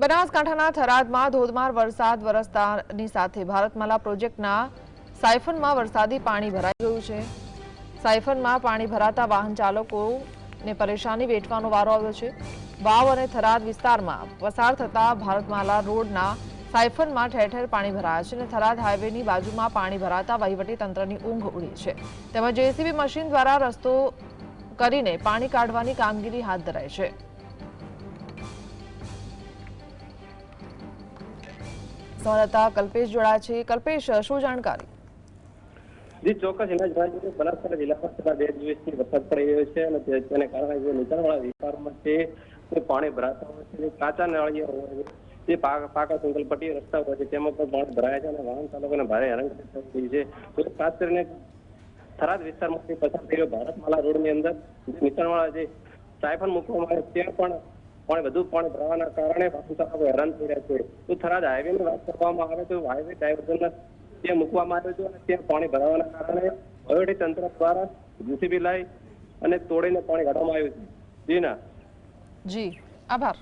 બનાસકાંઠાના થરાદમાં ધોધમાર વરસાદ વરસતાની સાથે ભારતમાલા પ્રોજેક્ટના સાયફનમાં વરસાદી પાણી ભરાઈ ગયું છે। સાયફનમાં પાણી ભરાતા વાહન ચાલકોને પરેશાની વેઠવાનો વારો આવ્યો છે। વાવ અને થરાદ વિસ્તારમાં પસાર થતા ભારતમાલા રોડના સાયફનમાં ઠેર ઠેર પાણી ભરાયા છે અને થરાદ હાઈવેની બાજુમાં પાણી ભરાતા વહીવટી તંત્રની ઊંઘ ઉડી છે। તેમજ જેસીબી મશીન દ્વારા રસ્તો કરીને પાણી કાઢવાની કામગીરી હાથ ધરાઈ છે। संवाददाता कल्पेश जोड़ा है। कल्पेश, शू जानकारी? जी चौक्स एना जણાવ્યું કે બનાસકાંઠા જિલ્લામાં છેલ્લા 2 દિવસથી વરસાદ પડી રહ્યો છે અને તેને કારણે જે નીચાણવાળા વિસ્તારમાં છે તે પાણી ભરાતા હોય છે। કાચા નાળિયા હોય છે, પાકા સંકલપટ્ટી રસ્તા હોય છે તેમાં પણ પાણી ભરાયા છે અને વાહન ચાલકોને ભારે હેરાનગતિ થઈ રહી છે। તો ખાસ કરીને થરાદ વિસ્તારમાંથી પસાર થઈ રહ્યો ભારતમાલા રોડની અંદર નીચાણવાળા જે સાયફન મૂકવામાં આવે ત્યાં પણ વધુ પાણી ભરાવાના કારણે વાહન ચાલકો હેરાન થઈ રહ્યા છે। તો થરાદ હાઈવેની વાત કરવામાં આવે તો હાઈવે ડાયવર્ઝન ત્યાં મૂકવામાં આવ્યું હતું અને ત્યાં પાણી ભરાવાના કારણે વહીવટી તંત્ર દ્વારા જેસીબી લાવી અને તોડીને પાણી કાઢવામાં આવ્યું છે। જી, આભાર।